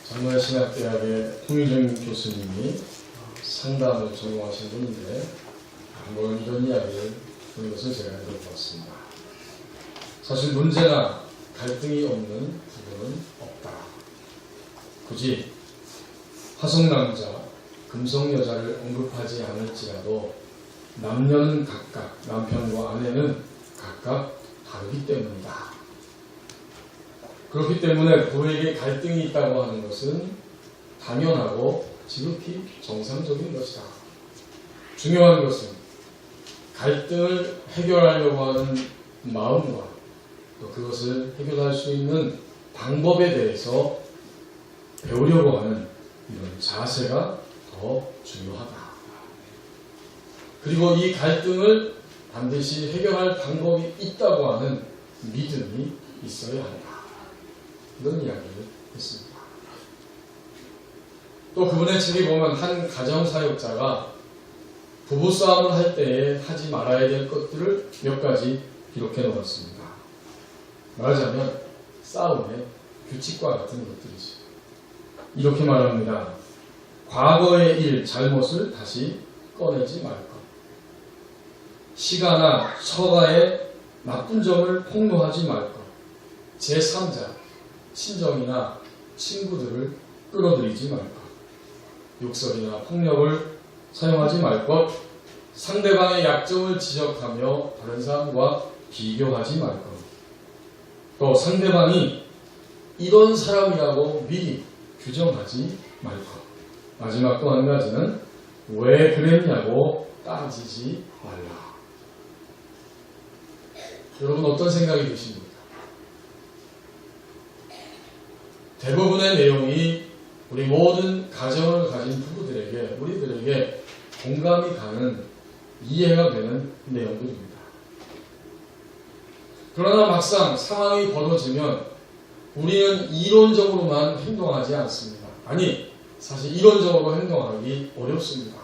장로신학대학의 홍유정 교수님이 상담을 전공하신 분인데 한번 이런 이야기를 듣는 것을 제가 들어보았습니다. 사실 문제나 갈등이 없는 부분은 없다. 굳이 화성남자, 금성여자를 언급하지 않을지라도 남녀는 각각, 남편과 아내는 각각 다르기 때문이다. 그렇기 때문에 부부에게 갈등이 있다고 하는 것은 당연하고 지극히 정상적인 것이다. 중요한 것은 갈등을 해결하려고 하는 마음과 또 그것을 해결할 수 있는 방법에 대해서 배우려고 하는 이런 자세가 더 중요하다. 그리고 이 갈등을 반드시 해결할 방법이 있다고 하는 믿음이 있어야 한다. 이런 이야기를 했습니다. 또 그분의 책에 보면 한 가정사역자가 부부싸움을 할 때에 하지 말아야 될 것들을 몇 가지 기록해 놓았습니다. 말하자면 싸움의 규칙과 같은 것들이지. 이렇게 말합니다. 과거의 일, 잘못을 다시 꺼내지 말 것. 시가나 처가의 나쁜 점을 폭로하지 말 것. 제3자, 친정이나 친구들을 끌어들이지 말 것. 욕설이나 폭력을 사용하지 말 것. 상대방의 약점을 지적하며 다른 사람과 비교하지 말 것. 또 상대방이 이런 사람이라고 미리 규정하지 말 것. 마지막 또 한 가지는 왜 그랬냐고 따지지 말라. 여러분 어떤 생각이 드십니까? 대부분의 내용이 우리 모든 가정을 가진 부부들에게, 우리들에게 공감이 가는, 이해가 되는 내용들입니다. 그러나 막상 상황이 벌어지면 우리는 이론적으로만 행동하지 않습니다. 아니, 사실 이론적으로 행동하기 어렵습니다.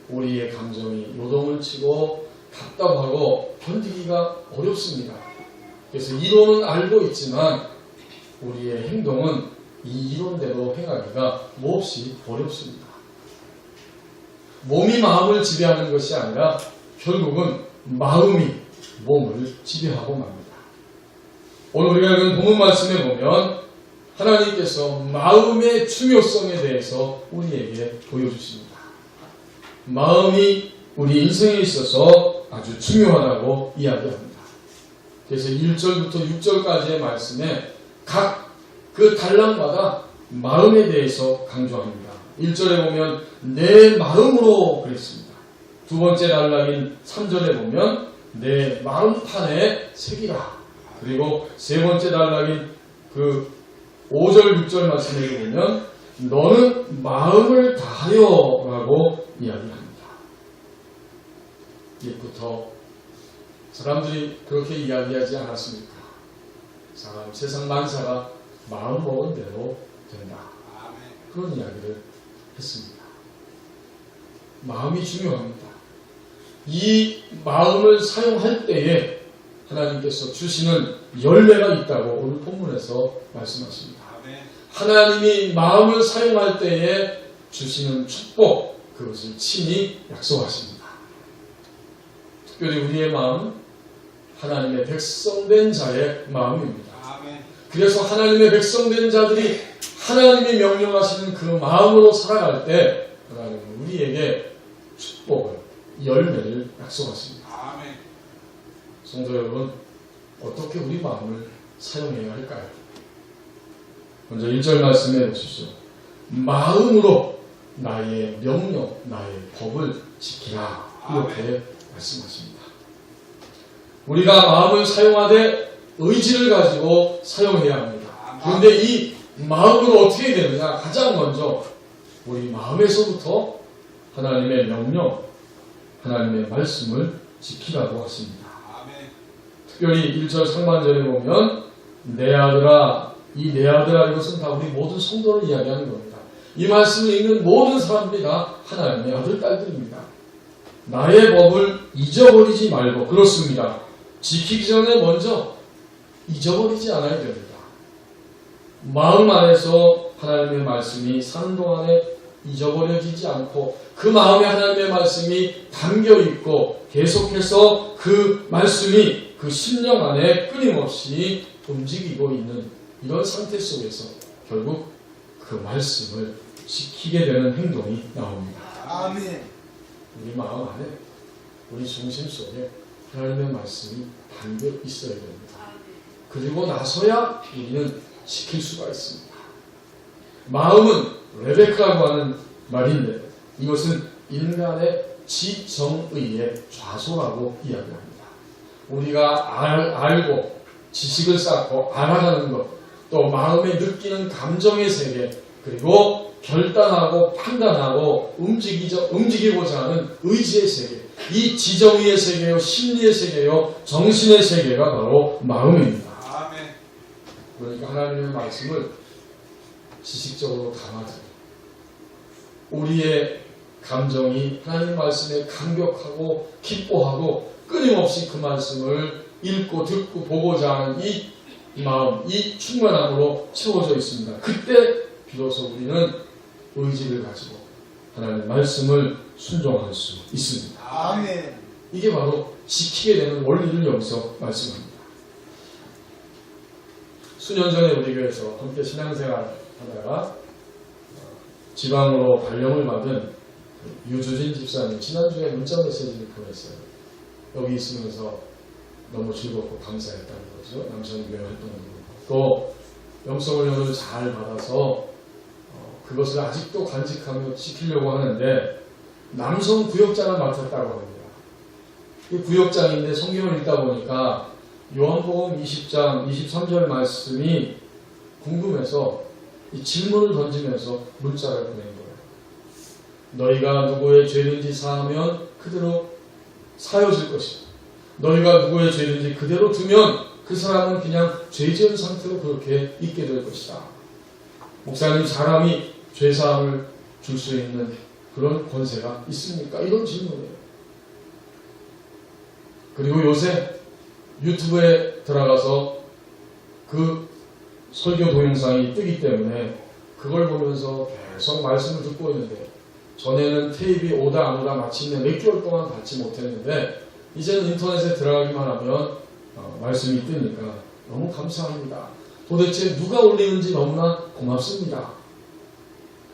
우리의 감정이 요동을 치고 답답하고 견디기가 어렵습니다. 그래서 이론은 알고 있지만 우리의 행동은 이 이론대로 행하기가 몹시 어렵습니다. 몸이 마음을 지배하는 것이 아니라 결국은 마음이 몸을 지배하고 맙니다. 오늘 우리가 읽은 본문 말씀에 보면 하나님께서 마음의 중요성에 대해서 우리에게 보여주십니다. 마음이 우리 인생에 있어서 아주 중요하다고 이야기합니다. 그래서 1절부터 6절까지의 말씀에 각 그 단락마다 마음에 대해서 강조합니다. 1절에 보면 내 마음으로 그랬습니다. 두 번째 단락인 3절에 보면 내 마음판에 새기라. 그리고 세 번째 단락인 그 5절 6절 말씀에 보면 너는 마음을 다하여 라고 이야기합니다. 옛부터 사람들이 그렇게 이야기하지 않았습니까? 세상 만사가 마음 먹은 대로 된다. 그런 이야기를 했습니다. 마음이 중요합니다. 이 마음을 사용할 때에 하나님께서 주시는 열매가 있다고 오늘 본문에서 말씀하십니다. 하나님이 마음을 사용할 때에 주시는 축복, 그것을 친히 약속하십니다. 특별히 우리의 마음은 하나님의 백성된 자의 마음입니다. 그래서 하나님의 백성된 자들이 하나님이 명령하시는 그 마음으로 살아갈 때 하나님은 우리에게 축복을, 열매를 약속하십니다. 성도 여러분, 어떻게 우리 마음을 사용해야 할까요? 먼저 1절 말씀해 보십시오. 마음으로 나의 명령, 나의 법을 지키라. 이렇게 말씀하십니다. 우리가 마음을 사용하되 의지를 가지고 사용해야 합니다. 그런데 이 마음으로 어떻게 되느냐? 가장 먼저 우리 마음에서부터 하나님의 명령, 하나님의 말씀을 지키라고 하십니다. 특별히 1절 상반절에 보면 내 아들아, 이 내 아들아, 이것은 다 우리 모든 성도를 이야기하는 겁니다. 이 말씀을 읽는 모든 사람들이 다 하나님의 아들, 딸들입니다. 나의 법을 잊어버리지 말고, 그렇습니다. 지키기 전에 먼저 잊어버리지 않아야 됩니다. 마음 안에서 하나님의 말씀이 사는 동안에 잊어버려지지 않고 그 마음에 하나님의 말씀이 담겨있고 계속해서 그 말씀이 그 심령 안에 끊임없이 움직이고 있는 이런 상태 속에서 결국 그 말씀을 지키게 되는 행동이 나옵니다. 아멘. 우리 마음 안에 우리 중심 속에 하나님의 말씀이 담겨 있어야 됩니다. 그리고 나서야 우리는 지킬 수가 있습니다. 마음은 레베카라고 하는 말인데 이것은 인간의 지정의의 좌소라고 이야기합니다. 우리가 알고 지식을 쌓고 알아가는 것, 또 마음에 느끼는 감정의 세계, 그리고 결단하고 판단하고 움직이고자 하는 의지의 세계, 이 지정의의 세계요, 심리의 세계요, 정신의 세계가 바로 마음입니다. 아멘. 그러니까 하나님의 말씀을 지식적으로 담아서 우리의 감정이 하나님 말씀에 감격하고 기뻐하고 끊임없이 그 말씀을 읽고 듣고 보고자 하는 이 마음, 이 충만함으로 채워져 있습니다. 그때 비로소 우리는 의지를 가지고 하나님의 말씀을 순종할 수 있습니다. 아멘. 이게 바로 지키게 되는 원리를 여기서 말씀합니다. 수년 전에 우리 교회에서 함께 신앙생활 하다가 지방으로 발령을 받은 유주진 집사님 지난주에 문자 메시지를 보냈어요. 여기 있으면서 너무 즐겁고 감사했다는 거죠. 남성교회 활동을 또 영성훈련을 잘 받아서 그것을 아직도 간직하며 지키려고 하는데 남성 구역장을 맡았다고 합니다. 이 구역장인데 성경을 읽다 보니까 요한복음 20장 23절 말씀이 궁금해서 이 질문을 던지면서 문자를 보낸 거예요. 너희가 누구의 죄든지 사하면 그대로 사여질 것이다. 너희가 누구의 죄든지 그대로 두면 그 사람은 그냥 죄 지은 상태로 그렇게 있게 될 것이다. 목사님, 사람이 죄사함을 줄 수 있는 그런 권세가 있습니까? 이런 질문이에요. 그리고 요새 유튜브에 들어가서 그 설교 동영상이 뜨기 때문에 그걸 보면서 계속 말씀을 듣고 있는데 전에는 테이프가 오다 안 오다 마침내 몇 개월 동안 받지 못했는데 이제는 인터넷에 들어가기만 하면 말씀이 뜨니까 너무 감사합니다. 도대체 누가 올리는지 너무나 고맙습니다.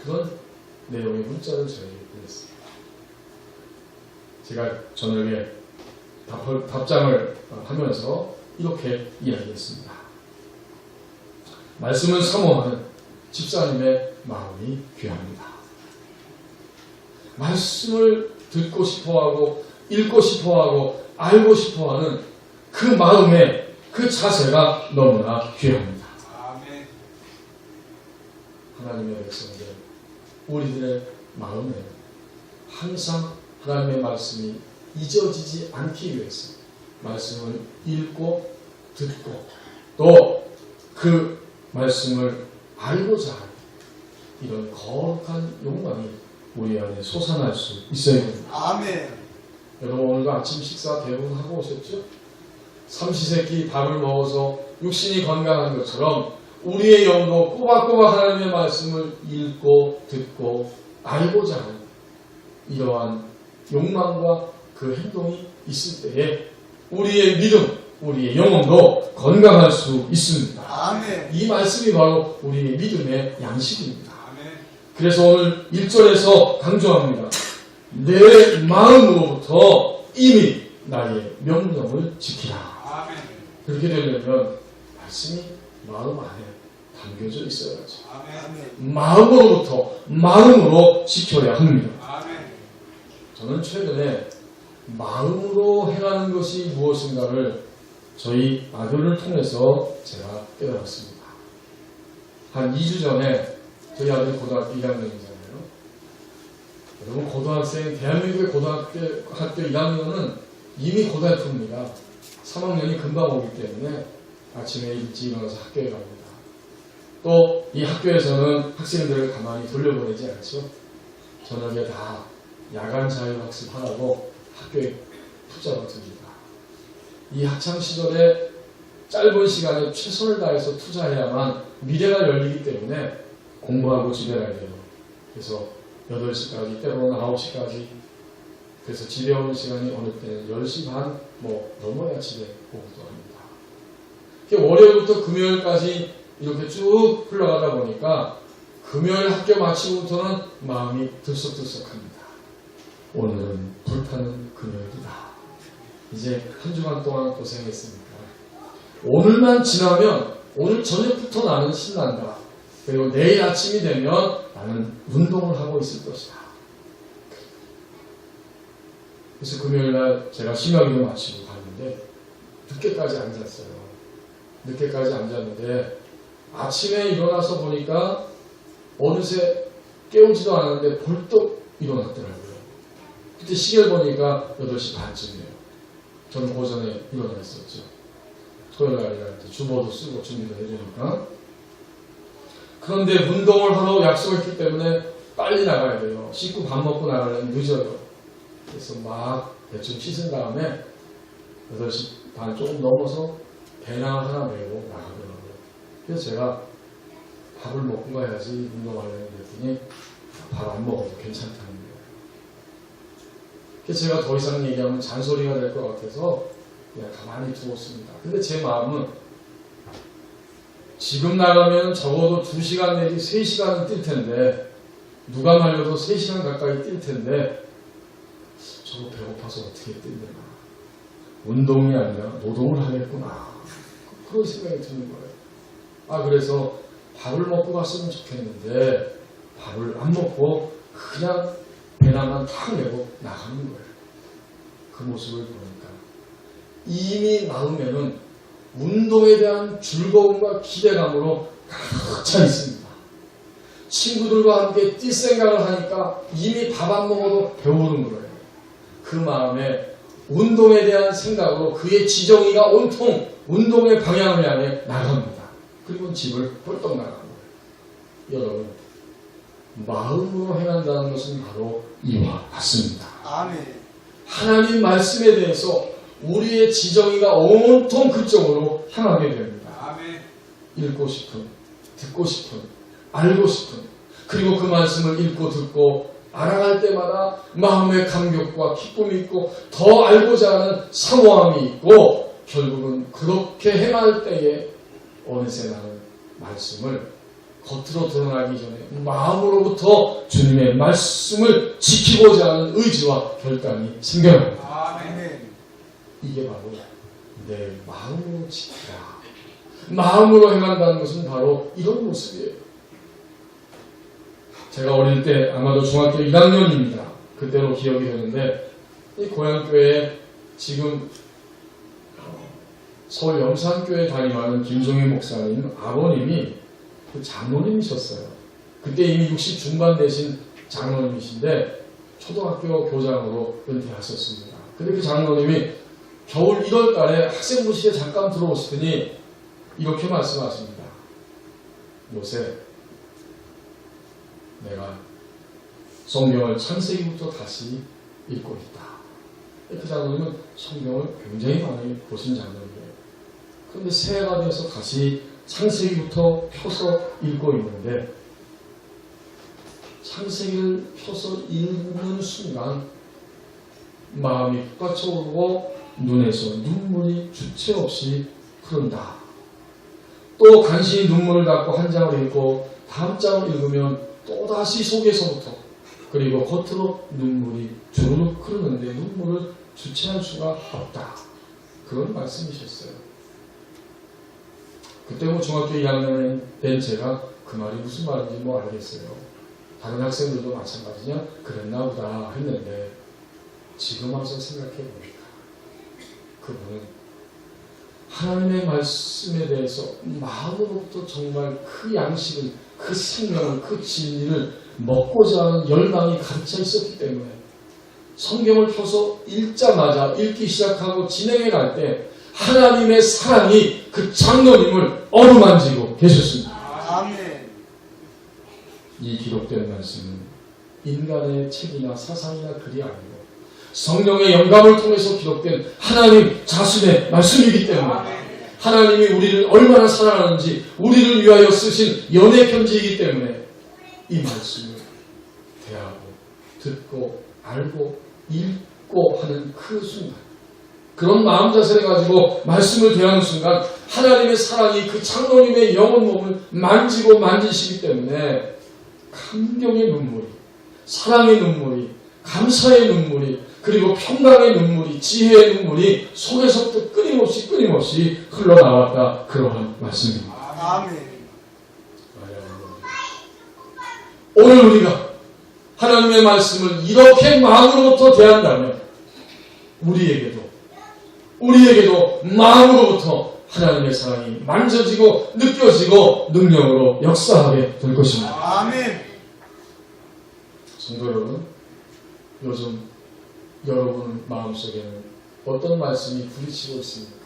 그런 내용의 문자를 저에게 보냈습니다. 제가 저녁에 답장을 하면서 이렇게 이야기했습니다. 말씀을 사모하는 집사님의 마음이 귀합니다. 말씀을 듣고 싶어하고 읽고 싶어하고 알고 싶어하는 그 마음의 그 자세가 너무나 귀합니다. 아멘. 하나님의 백성들, 우리들의 마음에 항상 하나님의 말씀이 잊어지지 않기 위해서 말씀을 읽고 듣고 또 그 말씀을 알고자 하는 이런 거룩한 욕망이 우리 안에 솟아날 수 있어야 됩니다. 아멘. 여러분 오늘도 아침 식사 대부분 하고 오셨죠? 삼시세끼 밥을 먹어서 육신이 건강한 것처럼 우리의 영도 꼬박꼬박 하나님의 말씀을 읽고 듣고 알고자 하는 이러한 욕망과 그 행동이 있을 때에 우리의 믿음, 우리의 영혼도 건강할 수 있습니다. 아멘. 이 말씀이 바로 우리의 믿음의 양식입니다. 아멘. 그래서 오늘 1절에서 강조합니다. 내 마음으로부터 이미 나의 명령을 지키라. 아멘. 그렇게 되려면 말씀이 마음 안에 담겨져 있어야죠. 아멘. 마음으로부터 마음으로 지켜야 합니다. 아멘. 저는 최근에 마음으로 행하는 것이 무엇인가를 저희 아들을 통해서 제가 깨달았습니다. 한 2주 전에 저희 아들 고등학교 1학년이잖아요. 여러분 고등학생, 대한민국의 고등학교 1학년은 이미 고등학교입니다. 3학년이 금방 오기 때문에 아침에 일찍 일어나서 학교에 갑니다. 또 이 학교에서는 학생들을 가만히 돌려보내지 않죠. 저녁에 다 야간 자율학습하라고 학교에 붙잡아 둡니다. 이 학창시절에 짧은 시간에 최선을 다해서 투자해야만 미래가 열리기 때문에 공부하고 집에 가야 돼요. 그래서 8시까지, 때로는 9시까지. 그래서 집에 오는 시간이 어느 때는 10시 반, 넘어야 집에 오기도 합니다. 월요일부터 금요일까지 이렇게 쭉 흘러가다 보니까 금요일 학교 마치고부터는 마음이 들썩들썩합니다. 오늘은 불타는 금요일이다. 이제 한 주간 동안 고생했으니까 오늘만 지나면 오늘 저녁부터 나는 신난다. 그리고 내일 아침이 되면 나는 운동을 하고 있을 것이다. 그래서 금요일날 제가 심야기도 마치고 갔는데 늦게까지 앉았어요. 늦게까지 앉았는데 아침에 일어나서 보니까 어느새 깨우지도 않았는데 벌떡 일어났더라고요. 그때 시계를 보니까 8시 반쯤이에요. 저는 오전에 일어나 있었죠. 토요일날이라 주보도 쓰고 준비도 해주니까. 그런데 운동을 하러 약속했기 때문에 빨리 나가야 돼요. 씻고 밥 먹고 나가려면 늦어요. 그래서 막 대충 씻은 다음에 8시 반 조금 넘어서 배낭 하나 메고 나가더라고요. 그래서 제가 밥을 먹고 가야지 운동하려고 했더니 밥 안 먹어도 괜찮다는 거예요. 그래서 제가 더 이상 얘기하면 잔소리가 될 것 같아서 그냥 가만히 두었습니다. 근데 제 마음은 지금 나가면 적어도 2시간 내지 3시간은 뛸 텐데 누가 말려도 3시간 가까이 뛸 텐데 저거 배고파서 어떻게 뛰려나. 운동이 아니라 노동을 하겠구나. 그런 생각이 드는 거예요. 그래서 밥을 먹고 갔으면 좋겠는데 밥을 안 먹고 그냥 배낭만 탁 메고 나가는 거예요. 그 모습을 보니까 이미 마음에는 운동에 대한 즐거움과 기대감으로 가득 차 있습니다. 친구들과 함께 뛸 생각을 하니까 이미 밥 안 먹어도 배부른 거예요. 그 마음에 운동에 대한 생각으로 그의 지정의가 온통 운동의 방향을 향해 나갑니다. 그리고 집을 벌떡 나가는 거예요. 여러분, 마음으로 행한다는 것은 바로 이와 같습니다. 아멘. 하나님 말씀에 대해서 우리의 지정의가 온통 그쪽으로 향하게 됩니다. 아멘. 읽고 싶은, 듣고 싶은, 알고 싶은, 그리고 그 말씀을 읽고 듣고 알아갈 때마다 마음의 감격과 기쁨이 있고 더 알고자 하는 사모함이 있고 결국은 그렇게 행할 때에 어느새 나는 말씀을 겉으로 드러나기 전에 마음으로부터 주님의 말씀을 지키고자 하는 의지와 결단이 생겨납니다. 아멘. 이게 바로 내 마음으로 지키라. 마음으로 행한다는 것은 바로 이런 모습이에요. 제가 어릴 때 아마도 중학교 1학년입니다. 그때로 기억이 되는데 이 고향교회에 지금 서울 영산교회 담임하는 김종희 목사님 아버님이 그 장로님이셨어요. 그때 이미 60 중반 되신 장로님이신데 초등학교 교장으로 은퇴하셨습니다. 근데 그 장로님이 겨울 1월 달에 학생부실에 잠깐 들어오시더니 이렇게 말씀하십니다. 요새 내가 성경을 창세기부터 다시 읽고 있다. 그 장로님은 성경을 굉장히 많이 보신 장로님이에요. 그런데 새해가 돼서 다시 창세기부터 펴서 읽고 있는데 창세기를 펴서 읽는 순간 마음이 꽉차오르고 눈에서 눈물이 주체 없이 흐른다. 또 간신히 눈물을 닦고 한 장을 읽고 다음 장을 읽으면 또다시 속에서부터 그리고 겉으로 눈물이 주르륵 흐르는데 눈물을 주체할 수가 없다. 그런 말씀이셨어요. 그때 중학교 2학년 된 제가 그 말이 무슨 말인지 알겠어요. 다른 학생들도 마찬가지냐? 그랬나 보다 했는데 지금 와서 생각해 보니까 그분은 하나님의 말씀에 대해서 마음으로부터 정말 그 양식을, 그 생명을, 그 진리를 먹고자 하는 열망이 가득 차 있었기 때문에 성경을 펴서 읽자마자 읽기 시작하고 진행해 갈 때 하나님의 사랑이 그 장로님을 어루만지고 계셨습니다. 아멘. 이 기록된 말씀은 인간의 책이나 사상이나 글이 아니고 성령의 영감을 통해서 기록된 하나님 자신의 말씀이기 때문에 하나님이 우리를 얼마나 사랑하는지 우리를 위하여 쓰신 연애 편지이기 때문에 이 말씀을 대하고 듣고 알고 읽고 하는 그 순간, 그런 마음 자세를 가지고 말씀을 대하는 순간 하나님의 사랑이 그 장로님의 영혼 몸을 만지고 만지시기 때문에 감격의 눈물이, 사랑의 눈물이, 감사의 눈물이, 그리고 평강의 눈물이, 지혜의 눈물이 속에서부터 끊임없이 흘러나왔다. 그러한 말씀입니다. 아멘. 오늘 우리가 하나님의 말씀을 이렇게 마음으로부터 대한다면 우리에게도 마음으로부터 하나님의 사랑이 만져지고 느껴지고 능력으로 역사하게 될 것입니다. 아멘. 성도 여러분, 요즘 여러분 마음속에는 어떤 말씀이 부딪히고 있습니까?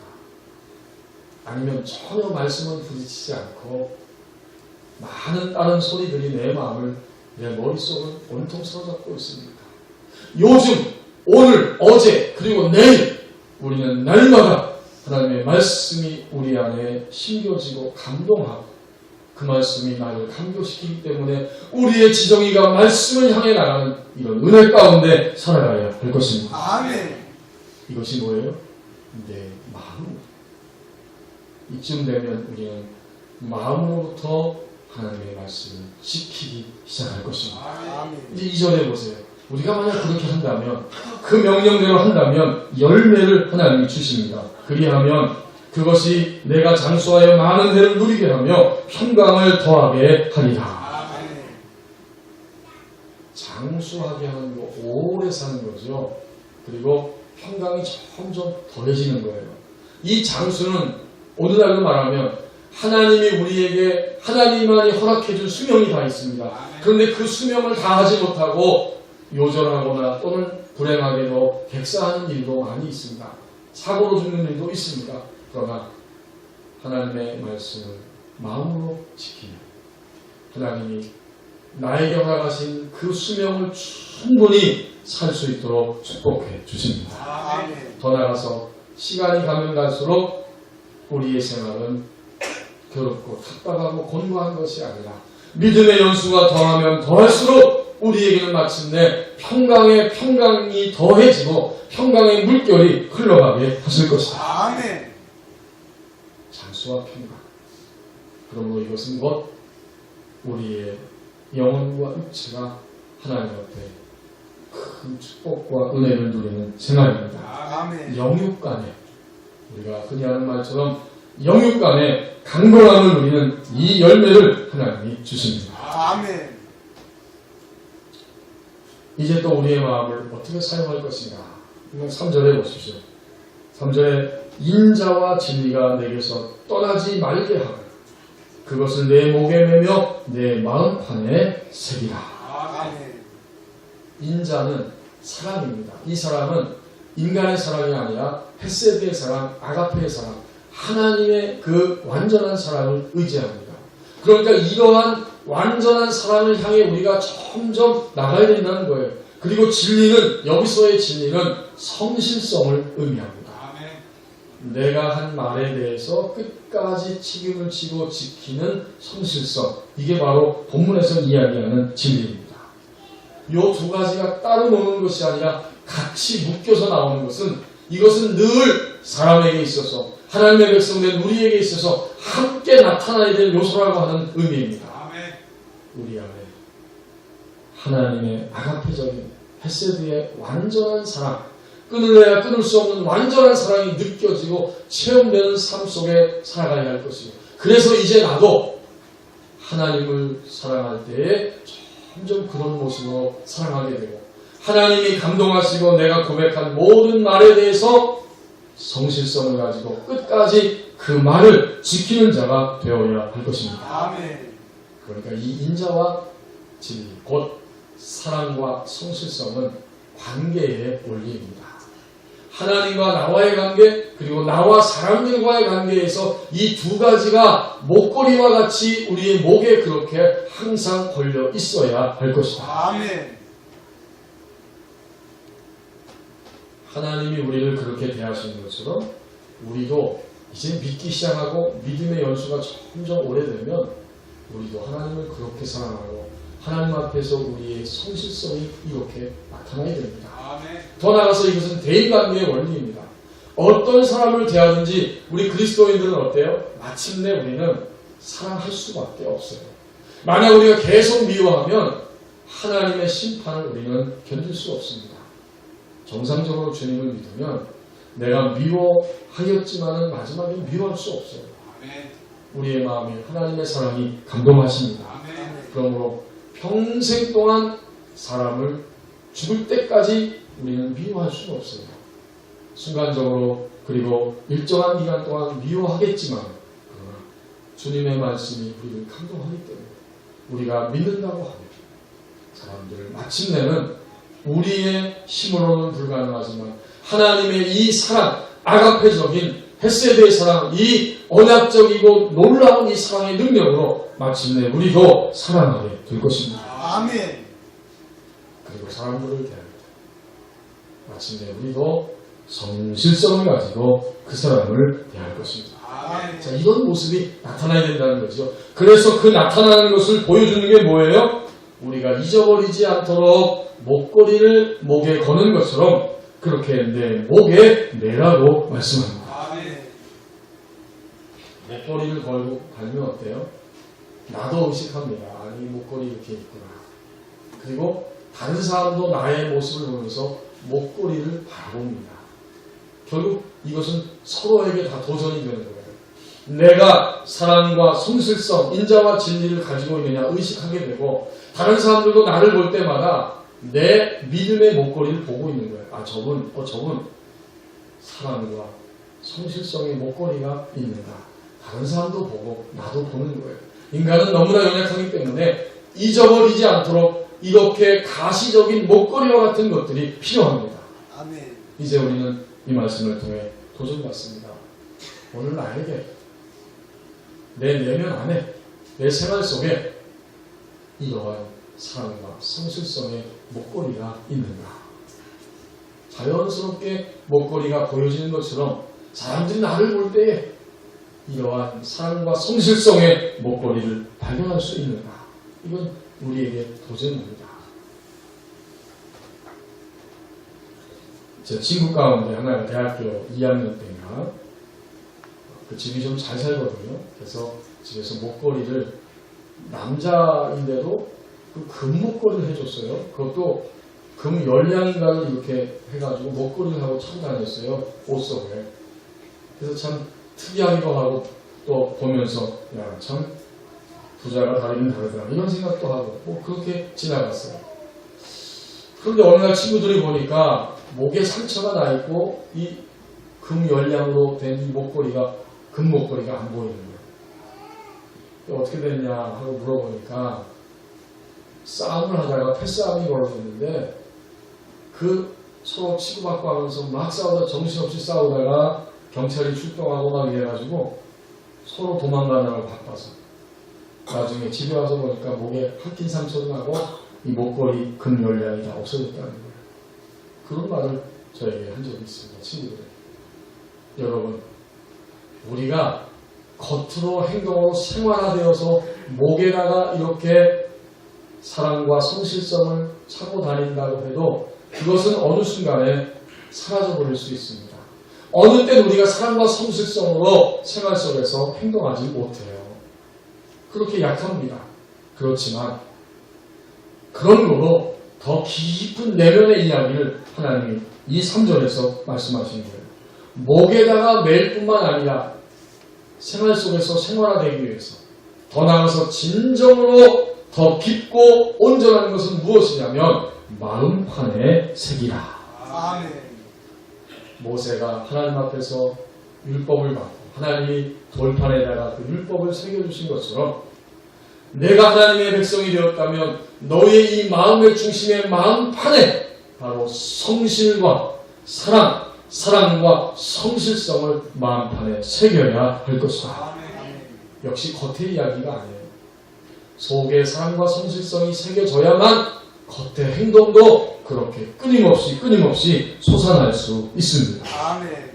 아니면 전혀 말씀은 부딪히지 않고 많은 다른 소리들이 내 마음을, 내 머릿속을 온통 사로잡고 있습니까? 요즘, 오늘, 어제, 그리고 내일 우리는 날마다 하나님의 말씀이 우리 안에 심겨지고 감동하고 그 말씀이 나를 감동시키기 때문에 우리의 지정이가 말씀을 향해 나가는 이런 은혜 가운데 살아가야 할 것입니다. 아멘. 이것이 뭐예요? 내 마음. 이쯤 되면 우리는 마음으로부터 하나님의 말씀을 지키기 시작할 것입니다. 아멘. 이제 2절에 보세요. 우리가 만약 그렇게 한다면, 그 명령대로 한다면 열매를 하나님이 주십니다. 그리하면 그것이 내가 장수하여 많은 해를 누리게 하며 평강을 더하게 하리라. 아멘. 장수하게 하는 거, 오래 사는 거죠. 그리고 평강이 점점 더해지는 거예요. 이 장수는 오늘날로 말하면 하나님이 우리에게, 하나님만이 허락해준 수명이 다 있습니다. 그런데 그 수명을 다 하지 못하고 요절하거나 또는 불행하게도 객사하는 일도 많이 있습니다. 사고로 죽는 일도 있습니다. 그러나 하나님의 말씀을 마음으로 지키면 하나님이 나에게 허락하신 그 수명을 충분히 살 수 있도록 축복해 주십니다. 아멘. 더 나아가서 시간이 가면 갈수록 우리의 생활은 괴롭고 답답하고 곤고한 것이 아니라 믿음의 연수가 더하면 더할수록 우리에게는 마침내 평강이 더해지고 평강의 물결이 흘러가게 하실 것이다. 아멘. 장수와 평강. 그러므로 이것은 곧 우리의 영혼과 육체가 하나님 앞에 큰 축복과 은혜를 누리는 생활입니다. 아멘. 영육간에, 우리가 흔히 하는 말처럼 영육간에 강건함을 누리는 이 열매를 하나님이 주십니다. 아멘. 이제 또 우리의 마음을 어떻게 사용할 것인가? 3절에 보십시오. 3절에 인자와 진리가 내게서 떠나지 말게 하고 그것을 내 목에 매며 내 마음판에 새기라. 아멘. 인자는 사랑입니다. 이 사랑은 인간의 사랑이 아니라 헤세드의 사랑, 아가페의 사랑, 하나님의 그 완전한 사랑을 의지합니다. 그러니까 이러한 완전한 사랑을 향해 우리가 점점 나가야 된다는 거예요. 그리고 진리는, 여기서의 진리는 성실성을 의미합니다. 내가 한 말에 대해서 끝까지 책임을 지고 지키는 성실성, 이게 바로 본문에서 이야기하는 진리입니다. 이 두 가지가 따로 노는 것이 아니라 같이 묶여서 나오는 것은, 이것은 늘 사람에게 있어서, 하나님의 백성된 우리에게 있어서 함께 나타나야 될 요소라고 하는 의미입니다. 우리 안에 하나님의 아가페적인 헤세드의 완전한 사랑, 끊을래야 끊을 수 없는 완전한 사랑이 느껴지고 체험되는 삶 속에 살아가야 할 것이고, 그래서 이제 나도 하나님을 사랑할 때에 점점 그런 모습으로 사랑하게 되고, 하나님이 감동하시고 내가 고백한 모든 말에 대해서 성실성을 가지고 끝까지 그 말을 지키는 자가 되어야 할 것입니다. 아멘. 그러니까 이 인자와 진리, 곧 사랑과 성실성은 관계의 원리입니다. 하나님과 나와의 관계, 그리고 나와 사람들과의 관계에서 이 두 가지가 목걸이와 같이 우리의 목에 그렇게 항상 걸려 있어야 할 것이다. 아멘. 하나님이 우리를 그렇게 대하시는 것처럼 우리도 이제 믿기 시작하고 믿음의 연수가 점점 오래되면 우리도 하나님을 그렇게 사랑하고 하나님 앞에서 우리의 성실성이 이렇게 나타나야 됩니다. 더 나아가서 이것은 대인관계의 원리입니다. 어떤 사람을 대하든지 우리 그리스도인들은 어때요? 마침내 우리는 사랑할 수밖에 없어요. 만약 우리가 계속 미워하면 하나님의 심판을 우리는 견딜 수 없습니다. 정상적으로 주님을 믿으면 내가 미워하였지만은 마지막에 미워할 수 없어요. 우리의 마음에 하나님의 사랑이 감동하십니다. 그러므로 평생 동안 사람을 죽을 때까지 우리는 미워할 수는 없어요. 순간적으로 그리고 일정한 기간 동안 미워하겠지만 그러나 주님의 말씀이 우리를 감동하기 때문에 우리가 믿는다고 하면 사람들을 마침내는 우리의 힘으로는 불가능하지만 하나님의 이 사랑, 아가페적인 헤세드의 사랑, 이 언약적이고 놀라운 이 사랑의 능력으로 마침내 우리도 사랑하게 될 것입니다. 아멘. 그리고 사람들을 대할 때 마침내 우리도 성실성을 가지고 그 사람을 대할 것입니다. 아멘. 자, 이런 모습이 나타나야 된다는 거죠. 그래서 그 나타나는 것을 보여주는 게 뭐예요? 우리가 잊어버리지 않도록 목걸이를 목에 거는 것처럼 그렇게 내 목에 매라고 말씀합니다. 아멘. 목걸이를 걸고 다니면 어때요? 나도 의식합니다. 아니, 목걸이 이렇게 있구나. 그리고 다른 사람도 나의 모습을 보면서 목걸이를 바라봅니다. 결국 이것은 서로에게 다 도전이 되는 거예요. 내가 사랑과 성실성, 인자와 진리를 가지고 있느냐 의식하게 되고 다른 사람들도 나를 볼 때마다 내 믿음의 목걸이를 보고 있는 거예요. 아, 저분 사랑과 성실성의 목걸이가 있는가. 다른 사람도 보고 나도 보는 거예요. 인간은 너무나 연약하기 때문에 잊어버리지 않도록 이렇게 가시적인 목걸이와 같은 것들이 필요합니다. 아멘. 이제 우리는 이 말씀을 통해 도전받습니다. 오늘 나에게 내 내면 안에 내 생활 속에 이러한 사랑과 성실성의 목걸이가 있는가. 자연스럽게 목걸이가 보여지는 것처럼 사람들이 나를 볼 때에 이러한 사랑과 성실성의 목걸이를 발견할 수 있는가. 이건 우리에게 도전입니다. 제 친구 가운데 하나가 대학교 2학년 때인가 그 집이 좀 잘 살거든요. 그래서 집에서 목걸이를 남자인데도 그 금목걸이를 해줬어요. 그것도 금 열량인가를 이렇게 해가지고 목걸이를 하고 차고 다녔어요. 옷 속에. 그래서 참 특이하기도 하고 또 보면서 야, 참 부자가 다르긴 다르다 이런 생각도 하고 뭐 그렇게 지나갔어요. 그런데 어느 날 친구들이 보니까 목에 상처가 나 있고 이 금 열량으로 된 이 목걸이가 금 목걸이가 안 보이는 거예요. 어떻게 됐냐 하고 물어보니까 싸움을 하다가 패싸움이 벌어졌는데 그 서로 치고받고 하면서 막 싸우다 정신없이 싸우다가 경찰이 출동하고 막 이래가지고 서로 도망가느라고 바빠서 나중에 집에 와서 보니까 목에 핥힌 상처도 나고 이 목걸이 금 열량이 다 없어졌다는 거예요. 그런 말을 저에게 한 적이 있습니다. 친구들에게. 여러분, 우리가 겉으로 행동으로 생활화되어서 목에다가 이렇게 사랑과 성실성을 차고 다닌다고 해도 그것은 어느 순간에 사라져버릴 수 있습니다. 어느 때 우리가 사랑과 성실성으로 생활 속에서 행동하지 못해요. 그렇게 약합니다. 그렇지만 그런 거로 더 깊은 내면의 이야기를 하나님이 이 3절에서 말씀하신 거예요. 목에다가 매일 뿐만 아니라 생활 속에서 생활화되기 위해서 더 나아가서 진정으로 더 깊고 온전한 것은 무엇이냐면 마음판에 새기라. 아멘. 모세가 하나님 앞에서 율법을 받고 하나님이 돌판에다가 그 율법을 새겨주신 것처럼 내가 하나님의 백성이 되었다면 너의 이 마음의 중심의 마음판에 바로 성실과 사랑과 성실성을 마음판에 새겨야 할 것이다. 역시 겉의 이야기가 아니에요. 속에 사랑과 성실성이 새겨져야만 겉의 행동도 그렇게 끊임없이 솟아날 수 있습니다. 아멘.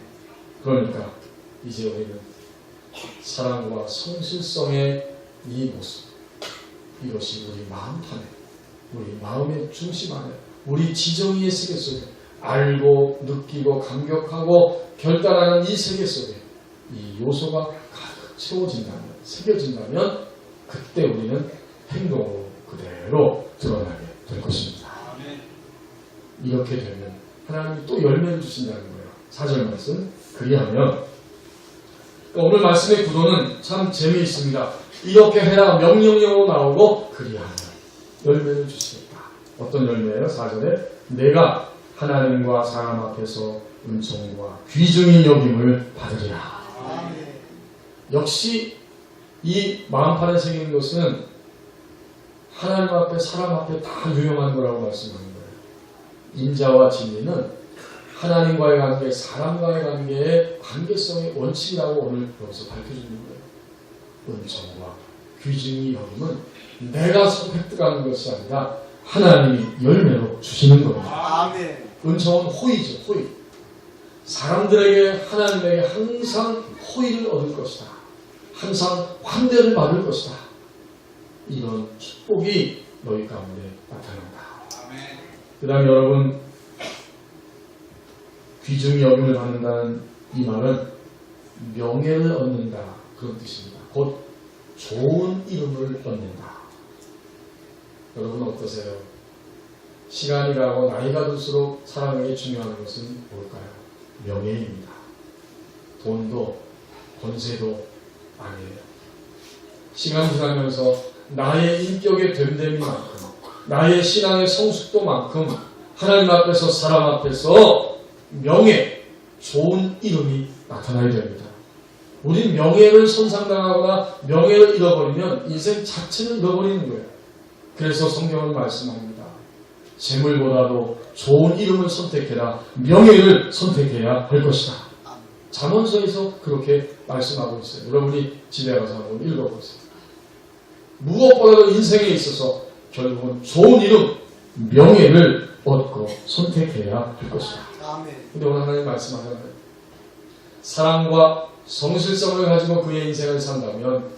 그러니까 이제 우리는 사랑과 성실성의 이 모습, 이것이 우리 마음판에, 우리 마음의 중심 안에, 우리 지정의의 세계 속에 알고 느끼고 감격하고 결단하는 이 세계 속에 이 요소가 가득 채워진다면, 새겨진다면 그때 우리는 행동으로 그대로 드러나게 될 것입니다. 이렇게 되면 하나님이 또 열매를 주신다는 거예요. 4절 말씀. 그리하면, 오늘 말씀의 구도는 참 재미있습니다. 이렇게 해라 명령형으로 나오고 그리하면 열매를 주시겠다. 어떤 열매예요? 4절에 내가 하나님과 사람 앞에서 은총과 귀중히 여김을 받으리라. 역시 이 마음판에 새기는 것은 하나님 앞에 사람 앞에 다 유용한 거라고 말씀하는 거예요. 인자와 진리는 하나님과의 관계, 사람과의 관계의 관계성의 원칙이라고 오늘 여기서 밝혀주는 거예요. 은총과 귀중히 여김은 내가 획득하는 것이 아니라 하나님이 열매로 주시는 겁니다. 아멘. 은총은 호의죠. 호의. 사람들에게 하나님에게 항상 호의를 얻을 것이다. 항상 환대를 받을 것이다. 이런 축복이 너희 가운데 나타난다. 그 다음에 여러분, 귀중히 여김을 받는다는 이 말은 명예를 얻는다, 그런 뜻입니다. 곧 좋은 이름을 얻는다. 여러분 어떠세요? 시간이 가고 나이가 들수록 사람에게 중요한 것은 뭘까요? 명예입니다. 돈도 권세도 아니에요. 시간 지나면서 나의 인격의 됨됨이만큼, 나의 신앙의 성숙도만큼 하나님 앞에서 사람 앞에서 명예, 좋은 이름이 나타나야 됩니다. 우린 명예를 손상당하거나 명예를 잃어버리면 인생 자체를 잃어버리는 거예요. 그래서 성경은 말씀합니다. 재물보다도 좋은 이름을 선택해라. 명예를 선택해야 할 것이다. 잠언서에서 그렇게 말씀하고 있어요. 여러분이 집에 가서 한번 읽어보세요. 무엇보다도 인생에 있어서 결국은 좋은 이름, 명예를 얻고 선택해야 할 것이다. 근데 오늘 하나님 말씀하잖아요. 사랑과 성실성을 가지고 그의 인생을 산다면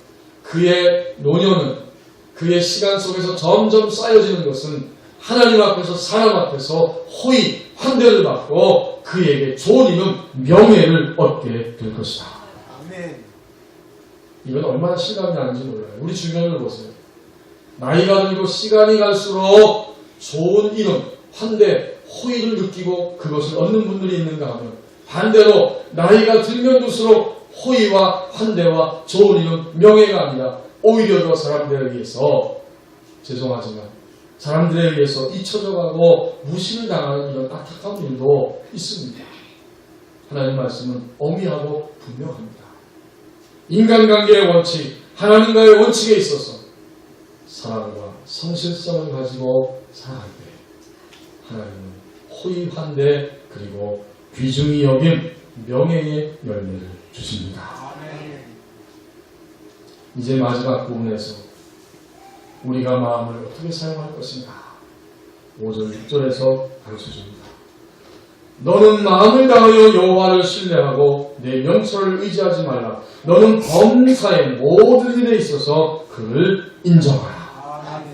그의 노년은, 그의 시간 속에서 점점 쌓여지는 것은 하나님 앞에서 사람 앞에서 호의, 환대를 받고 그에게 좋은 이름, 명예를 얻게 될 것이다. 아멘. 이건 얼마나 실감이 나는지 몰라요. 우리 주변을 보세요. 나이가 들고 시간이 갈수록 좋은 이름, 환대, 호의를 느끼고 그것을 얻는 분들이 있는가 하면, 반대로 나이가 들면 들수록 호의와 환대와 좋은 이름, 명예가 아니라 오히려 더 사람들에 의해서, 죄송하지만 사람들에 의해서 잊혀져가고 무시를 당하는 이런 안타까운 일도 있습니다. 하나님 말씀은 엄미하고 분명합니다. 인간관계의 원칙, 하나님과의 원칙에 있어서 사랑과 성실성을 가지고 살아갈 때 하나님은 호의, 환대, 그리고 귀중히 여김, 명예의 열매를 주십니다. 이제 마지막 부분에서 우리가 마음을 어떻게 사용할 것인가? 5절, 6절에서 가르쳐줍니다. 너는 마음을 다하여 여호와를 신뢰하고 내 명철을 의지하지 말라. 너는 범사의 모든 일에 있어서 그를 인정하라.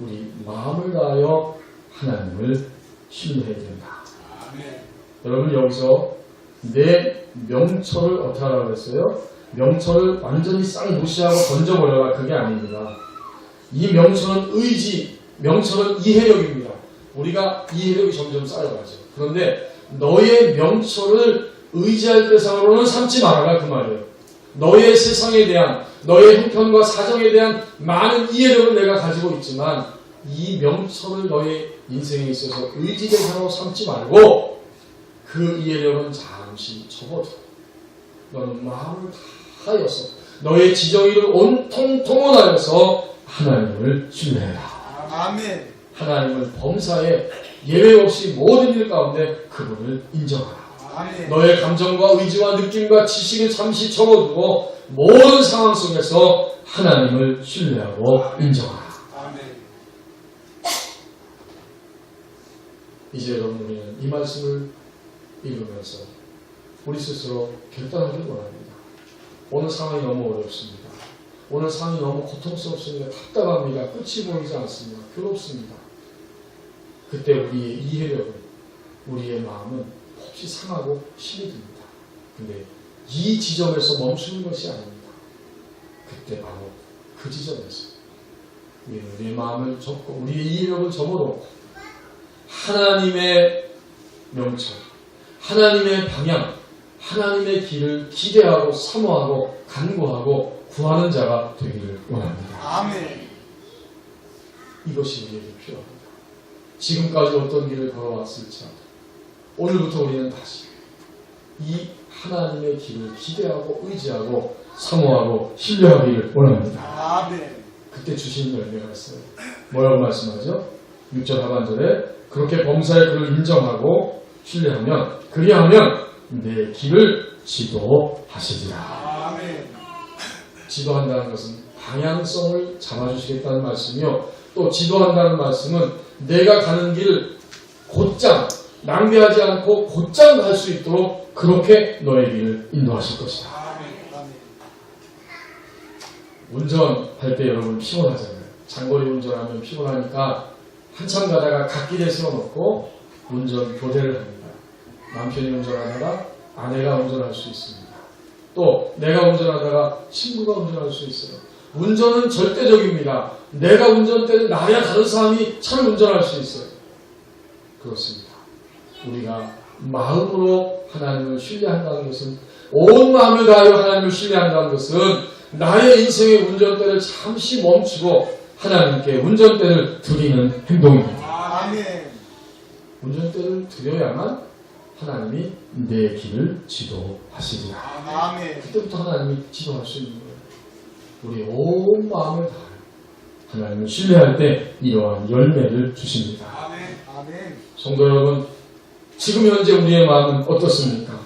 우리 마음을 다하여 하나님을 신뢰해야 된다. 여러분 여기서 내 명철을 어떻게 하라고 했어요? 명철을 완전히 싹 무시하고 던져버려라, 그게 아닙니다. 이 명철은 의지, 명철은 이해력입니다. 우리가 이해력이 점점 쌓여가죠. 그런데 너의 명철을 의지할 대상으로는 삼지 말아라, 그 말이에요. 너의 세상에 대한, 너의 형편과 사정에 대한 많은 이해력을 내가 가지고 있지만 이 명철을 너의 인생에 있어서 의지 대상으로 삼지 말고 그 이해력은 잠시 접어둬. 너는 마음을 다하여서 너의 지정의를 온통 동원하여서 하나님을 신뢰해라. 아멘. 하나님을 범사에 예외 없이 모든 일 가운데 그분을 인정하라. 아멘. 너의 감정과 의지와 느낌과 지식을 잠시 접어두고 모든 상황 속에서 하나님을 신뢰하고 인정하라. 아멘. 이제 여러분 우리는 이 말씀을 읽으면서 우리 스스로 결단하길 원합니다. 오늘 상황이 너무 어렵습니다. 오늘 상황이 너무 고통스럽습니다. 답답합니다. 끝이 보이지 않습니다. 괴롭습니다. 그때 우리의 이해력은, 우리의 마음은 몹시 상하고 힘이 듭니다. 근데 이 지점에서 멈추는 것이 아닙니다. 그때 바로 그 지점에서 우리는 우리의 마음을 접고 우리의 이해력을 접어놓고 하나님의 명철, 하나님의 방향, 하나님의 길을 기대하고 사모하고 간구하고 구하는 자가 되기를 원합니다. 아멘. 이것이 우리에게 필요합니다. 지금까지 어떤 길을 걸어왔을지라도 오늘부터 우리는 다시 이 하나님의 길을 기대하고 의지하고 사모하고 신뢰하기를 원합니다. 아멘. 그때 주신 열매가 있어요. 뭐라고 말씀하죠? 6절 하반절에 그렇게 범사의 그를 인정하고 신뢰하면 그리하면 내 길을 지도하시리라. 아멘. 지도한다는 것은 방향성을 잡아주시겠다는 말씀이요. 또 지도한다는 말씀은 내가 가는 길을 곧장 낭비하지 않고 곧장 갈 수 있도록 그렇게 너의 길을 인도하실 것이다. 아멘. 아멘. 운전할 때 여러분 피곤하잖아요. 장거리 운전하면 피곤하니까 한참 가다가 갓길에 세워놓고 운전 교대를 합니다. 남편이 운전하다가 아내가 운전할 수 있습니다. 또 내가 운전하다가 친구가 운전할 수 있어요. 운전은 절대적입니다. 내가 운전대를 놔야 다른 사람이 차를 운전할 수 있어요. 그렇습니다. 우리가 마음으로 하나님을 신뢰한다는 것은, 온 마음을 다하여 하나님을 신뢰한다는 것은 나의 인생의 운전대를 잠시 멈추고 하나님께 운전대를 드리는 행동입니다. 아멘. 운전대를 드려야만 하나님이 내 길을 지도하시리라. 아멘. 그때부터 하나님이 지도할 수 있는 거예요. 우리 온 마음을 다하여 하나님을 신뢰할 때 이러한 열매를 주십니다. 아멘. 아멘. 성도 여러분, 지금 현재 우리의 마음은 어떻습니까?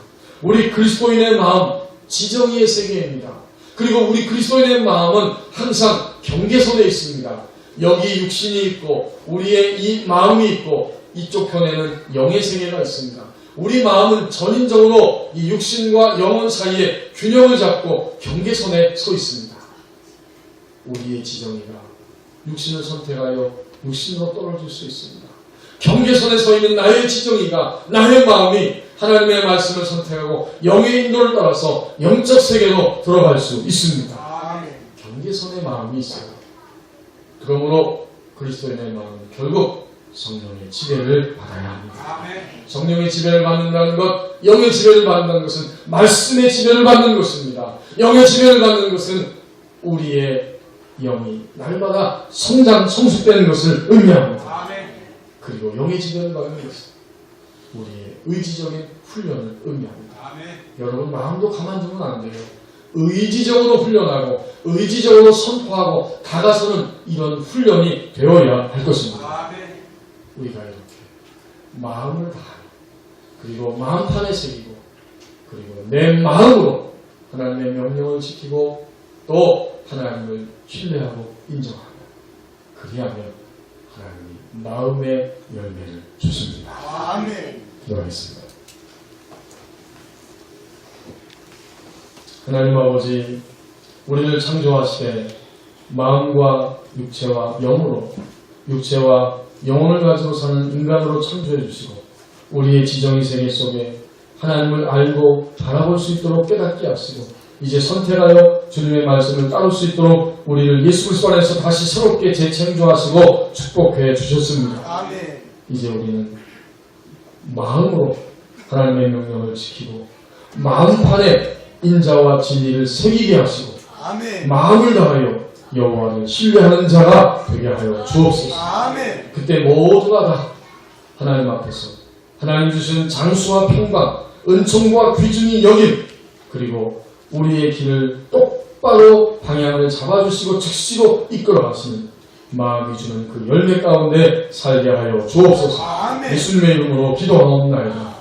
우리 그리스도인의 마음, 지정의의 세계입니다. 그리고 우리 그리스도인의 마음은 항상 경계선에 있습니다. 여기 육신이 있고 우리의 이 마음이 있고 이쪽 편에는 영의 세계가 있습니다. 우리 마음은 전인적으로 이 육신과 영혼 사이에 균형을 잡고 경계선에 서 있습니다. 우리의 지정의가 육신을 선택하여 육신으로 떨어질 수 있습니다. 경계선에 서 있는 나의 지정의가, 나의 마음이 하나님의 말씀을 선택하고 영의 인도를 따라서 영적 세계로 들어갈 수 있습니다. 아멘. 경계선의 마음이 있어요. 그러므로 그리스도인의 마음은 결국 성령의 지배를 받아야 합니다. 아멘. 성령의 지배를 받는다는 것, 영의 지배를 받는다는 것은 말씀의 지배를 받는 것입니다. 영의 지배를 받는 것은 우리의 영이 날마다 성장, 성숙되는 것을 의미합니다. 아멘. 그리고 영의 지배를 받는 것은 우리의 의지적인 훈련을 의미합니다. 아멘. 여러분 마음도 가만두면 안 돼요. 의지적으로 훈련하고 의지적으로 선포하고 다가서는 이런 훈련이 되어야 할 것입니다. 아멘. 우리가 이렇게 마음을 다하여 그리고 마음판에 새기고 그리고 내 마음으로 하나님의 명령을 지키고 또 하나님을 신뢰하고 인정하며 그리하면 하나님이 마음의 열매를 주십니다. 아멘. 기도하겠습니다. 하나님 아버지, 우리를 창조하시되 마음과 육체와 영으로, 육체와 영혼을 가지고 사는 인간으로 창조해 주시고 우리의 지정의 세계 속에 하나님을 알고 바라볼 수 있도록 깨닫게 하시고 이제 선택하여 주님의 말씀을 따를 수 있도록 우리를 예수 그리스도 안에서 다시 새롭게 재창조하시고 축복해 주셨습니다. 아멘. 이제 우리는 마음으로 하나님의 명령을 지키고 마음판에 인자와 진리를 새기게 하시고 아멘. 마음을 다하여 여호와를 신뢰하는 자가 되게 하여 주옵소서. 아멘. 그때 모두가 다 하나님 앞에서 하나님 주신 장수와 평강, 은총과 귀중히 여김 그리고 우리의 길을 똑바로 방향을 잡아주시고 즉시로 이끌어가시는 마음이 주는 그 열매 가운데 살게 하여 주옵소서. 아멘. 예수님의 이름으로 기도하옵나이다.